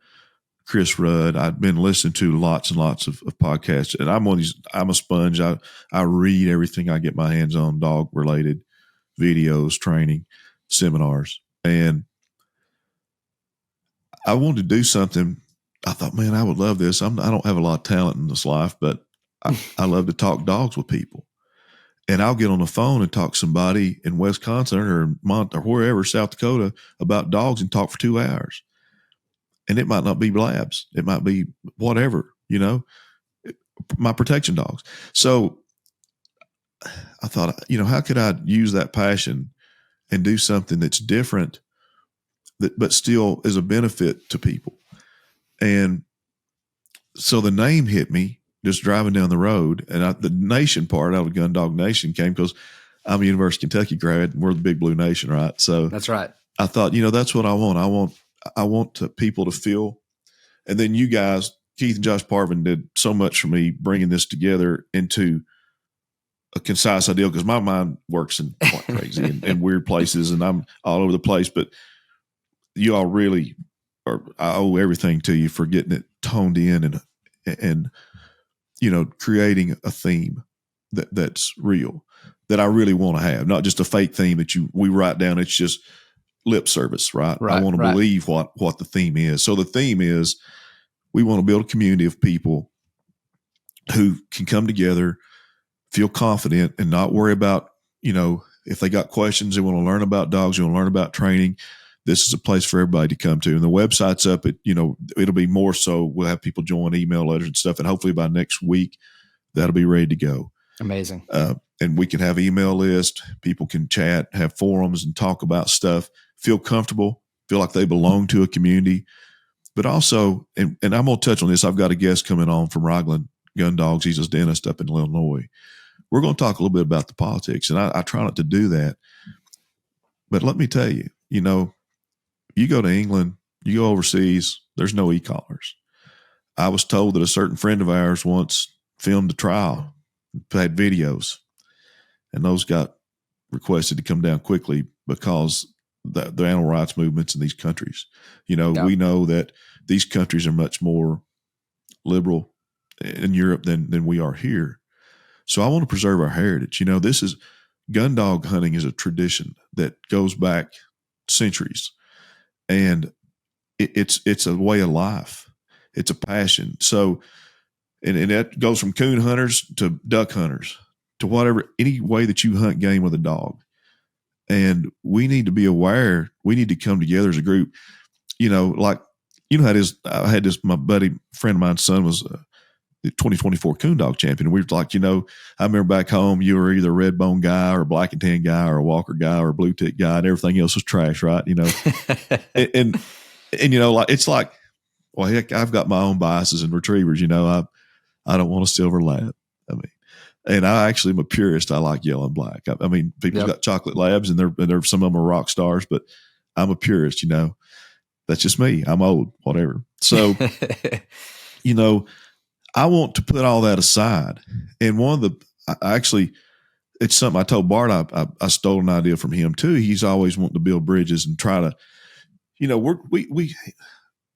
Chris Rudd. I've been listening to lots and lots of podcasts, and I'm a sponge. I read everything I get my hands on, dog related videos, training, seminars. And I wanted to do something. I thought, man, I would love this. I don't have a lot of talent in this life, but I love to talk dogs with people. And I'll get on the phone and talk to somebody in Wisconsin or wherever, South Dakota, about dogs and talk for 2 hours. And it might not be labs. It might be whatever, my protection dogs. So I thought, how could I use that passion and do something that's different, but still is a benefit to people? And so the name hit me just driving down the road. And the nation part out of Gundog Nation came because I'm a University of Kentucky grad and we're the Big Blue Nation, right? So that's right. I thought, that's what I want. I want people to feel And then you guys, Keith and Josh Parvin, did so much for me bringing this together into a concise ideal, because my mind works in like crazy and weird places, and I'm all over the place. But you all really are, I owe everything to you for getting it toned in and creating a theme that's real, that I really want to have, not just a fake theme that we write down. It's just lip service, right? I want to believe what the theme is. So the theme is, we want to build a community of people who can come together, feel confident, and not worry about, if they got questions, they want to learn about dogs, they want to learn about training. This is a place for everybody to come to. And the website's up. It'll be more so. We'll have people join email letters and stuff. And hopefully by next week, that'll be ready to go. Amazing. And we can have email list. People can chat, have forums, and talk about stuff, feel comfortable, feel like they belong to a community. But also, and I'm going to touch on this, I've got a guest coming on from Raglan Gun Dogs. He's a dentist up in Illinois. We're going to talk a little bit about the politics, and I try not to do that. But let me tell you, you go to England, you go overseas, there's no e-collars. I was told that a certain friend of ours once filmed a trial, had videos, and those got requested to come down quickly because the animal rights movements in these countries. We know that these countries are much more liberal in Europe than we are here. So I want to preserve our heritage. Gun dog hunting is a tradition that goes back centuries, and it's a way of life. It's a passion. So, and that goes from coon hunters to duck hunters to whatever, any way that you hunt game with a dog. And we need to be aware. We need to come together as a group. How it is. I had this, my buddy, friend of mine's son was the 2024 coon dog champion. And we were like, I remember back home, you were either a red bone guy or a black and tan guy or a walker guy or a blue tick guy, and everything else was trash, right? and it's like, well, heck, I've got my own biases in retrievers. I don't want a silver lab. And I actually am a purist. I like yellow and black. People's got chocolate labs, and they're some of them are rock stars, but I'm a purist. That's just me. I'm old, whatever. So, I want to put all that aside. And it's something I told Bart. I stole an idea from him too. He's always wanting to build bridges and try to, we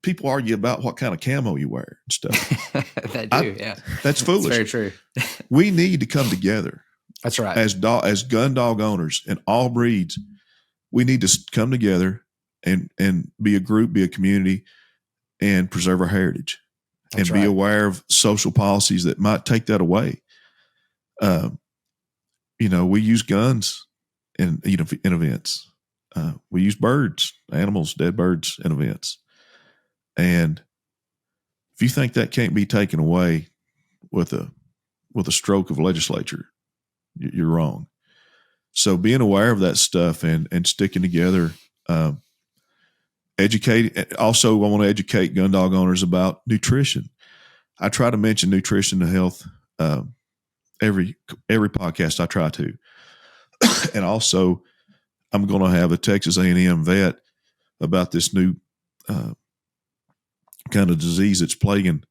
people argue about what kind of camo you wear and stuff. They do, yeah. That's foolish. It's very true. We need to come together. That's right. As gun dog owners and all breeds, we need to come together and be a group, be a community, and preserve our heritage. That's and be aware of social policies that might take that away. We use guns in events. We use birds, animals, dead birds in events. And if you think that can't be taken away with a stroke of legislature, you're wrong. So being aware of that stuff and sticking together, educate. Also, I want to educate gun dog owners about nutrition. I try to mention nutrition and health every podcast. I try to, and also I'm going to have a Texas A&M vet about this new kind of disease that's plaguing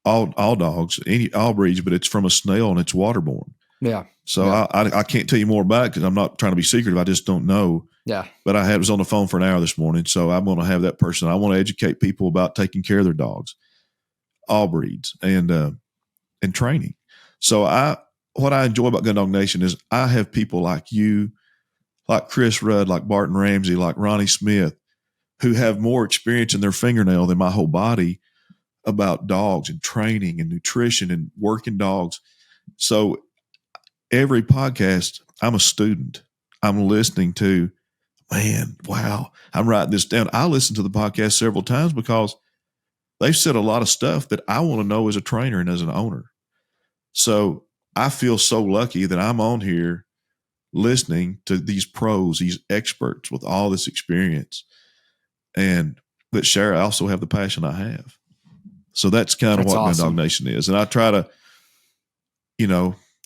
all dogs, all breeds, but it's from a snail and it's waterborne. Yeah. So yeah. I can't tell you more about it because I'm not trying to be secretive. I just don't know. Yeah. But I was on the phone for an hour this morning, so I'm going to have that person. I want to educate people about taking care of their dogs, all breeds, and training. So what I enjoy about Gundog Nation is I have people like you, like Chris Rudd, like Barton Ramsey, like Ronnie Smith, who have more experience in their fingernail than my whole body about dogs and training and nutrition and working dogs. So every podcast, I'm a student. I'm listening to, man, wow, I'm writing this down. I listen to the podcast several times because they've said a lot of stuff that I want to know as a trainer and as an owner. So I feel so lucky that I'm on here listening to these pros, these experts with all this experience, and that share I also have the passion I have. So that's kind of what awesome. Gundog Nation is. And I try to,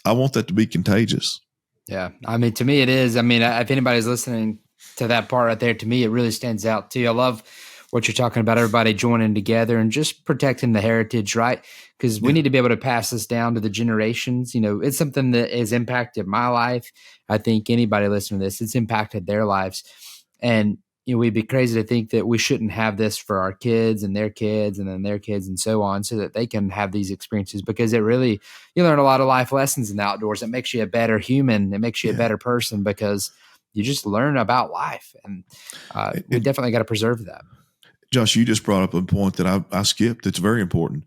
I want that to be contagious. Yeah. I mean, to me it is. I mean, if anybody's listening to that part right there, to me, it really stands out too. I love what you're talking about, everybody joining together and just protecting the heritage, right? Because we need to be able to pass this down to the generations. It's something that has impacted my life. I think anybody listening to this, it's impacted their lives. And we'd be crazy to think that we shouldn't have this for our kids and their kids and then their kids and so on, so that they can have these experiences, because you learn a lot of life lessons in the outdoors. It makes you a better human. It makes you a better person, because you just learn about life. And we definitely got to preserve that. Josh, you just brought up a point that I skipped. It's very important.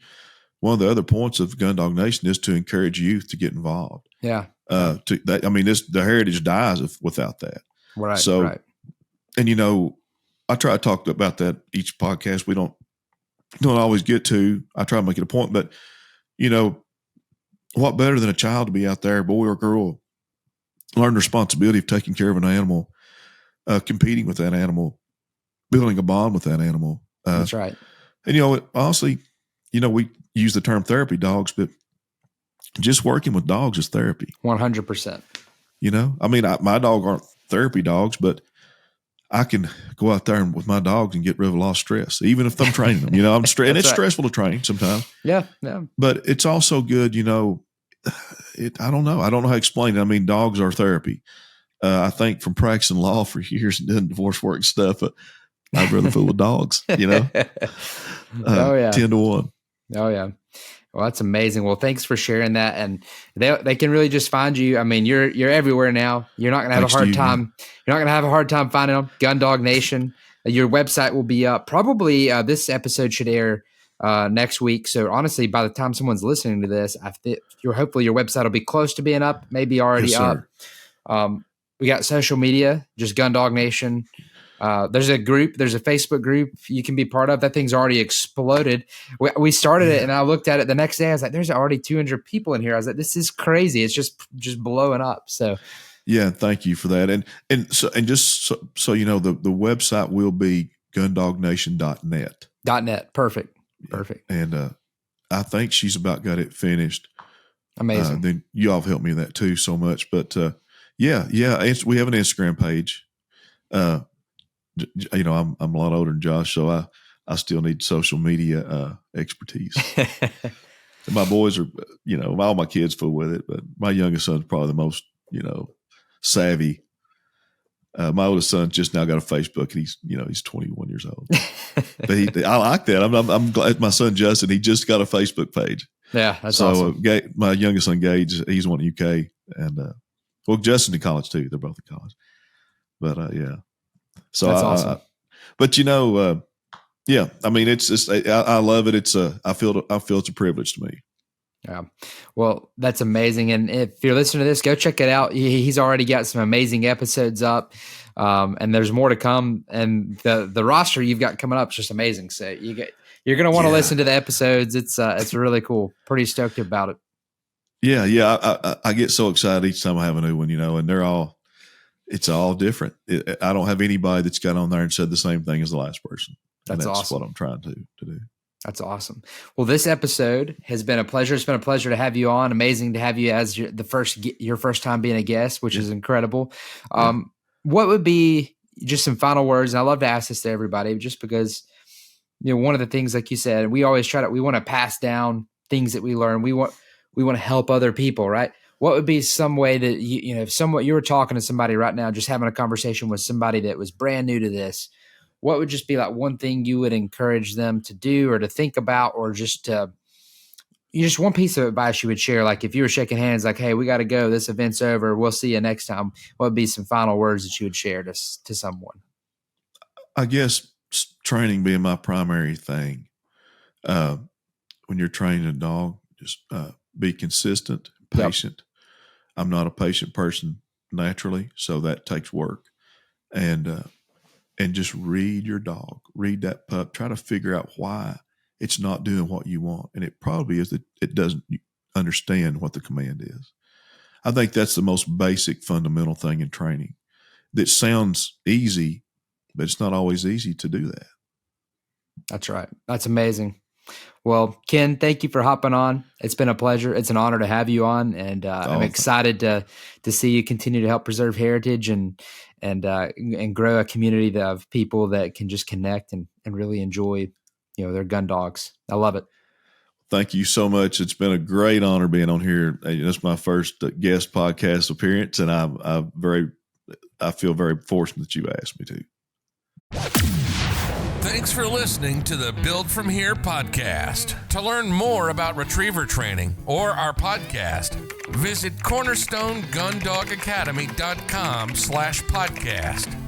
One of the other points of Gundog Nation is to encourage youth to get involved. Yeah. The heritage dies without that. Right. So, right. And I try to talk about that each podcast. We don't always get to. I try to make it a point, but what better than a child to be out there, boy or girl, learn the responsibility of taking care of an animal, competing with that animal, building a bond with that animal. That's right. And honestly, we use the term therapy dogs, but just working with dogs is therapy. 100%. My dog aren't therapy dogs, but I can go out there with my dogs and get rid of a lot of stress, even if I'm training them. And it's stressful to train sometimes. Yeah. But it's also good. I don't know. I don't know how to explain it. Dogs are therapy. I think from practicing law for years and doing divorce work stuff, I'd rather fool with dogs. 10-1. Oh yeah. Well, that's amazing. Well, thanks for sharing that. And they can really just find you. You're everywhere now. You're not going to have a hard time. You're not going to have a hard time finding them. Gundog Nation. Your website will be up. Probably this episode should air next week. So honestly, by the time someone's listening to this, hopefully your website will be close to being up, maybe already up. We got social media, just Gundog Nation. There's a Facebook group you can be part of. That thing's already exploded. We started it, and I looked at it the next day. I was like, there's already 200 people in here. I was like, this is crazy. It's just blowing up. So yeah, thank you for that. And just so you know, the website will be gundognation.net. .net. Perfect. And I think she's about got it finished. Amazing. Then you all have helped me with that too so much. But we have an Instagram page. I'm a lot older than Josh, so I still need social media expertise. My boys are, all my kids fool with it, but my youngest son's probably the most, savvy. My oldest son just now got a Facebook, and he's 21 years old. But I like that. I'm glad my son Justin, he just got a Facebook page. Yeah, that's awesome. My youngest son Gage, he's one in the UK, and Justin in college too. They're both in college. But yeah. So that's awesome. But it's just I love it. I feel it's a privilege to me. Yeah. Well, that's amazing. And if you're listening to this, go check it out. He's already got some amazing episodes up, and there's more to come. And the roster you've got coming up is just amazing. So you're going to want to listen to the episodes. It's really cool. Pretty stoked about it. Yeah. I get so excited each time I have a new one, and it's all different. I don't have anybody that's got on there and said the same thing as the last person. That's awesome. What I'm trying to do. That's awesome. Well, this episode has been a pleasure. It's been a pleasure to have you on. Amazing to have you as your first time being a guest, which is incredible. What would be just some final words? And I love to ask this to everybody, just because one of the things, like you said, we always we want to pass down things that we learn. We want to help other people, right? What would be some way that if you were talking to somebody right now, just having a conversation with somebody that was brand new to this, what would just be like one thing you would encourage them to do or to think about, or just one piece of advice you would share? Like if you were shaking hands, like, hey, we got to go, this event's over, we'll see you next time. What would be some final words that you would share to someone? I guess training being my primary thing. When you're training a dog, just be consistent, patient. Yep. I'm not a patient person naturally, so that takes work. And just read your dog, read that pup, try to figure out why it's not doing what you want. And it probably is that it doesn't understand what the command is. I think that's the most basic fundamental thing in training. That sounds easy, but it's not always easy to do that. That's right. That's amazing. Well, Ken, thank you for hopping on. It's been a pleasure. It's an honor to have you on, and I'm excited to see you continue to help preserve heritage and grow a community of people that can just connect and really enjoy, their gun dogs. I love it. Thank you so much. It's been a great honor being on here. It's my first guest podcast appearance, and I feel very fortunate that you asked me to. Thanks for listening to the Build From Here podcast. To learn more about retriever training or our podcast, visit cornerstonegundogacademy.com/podcast.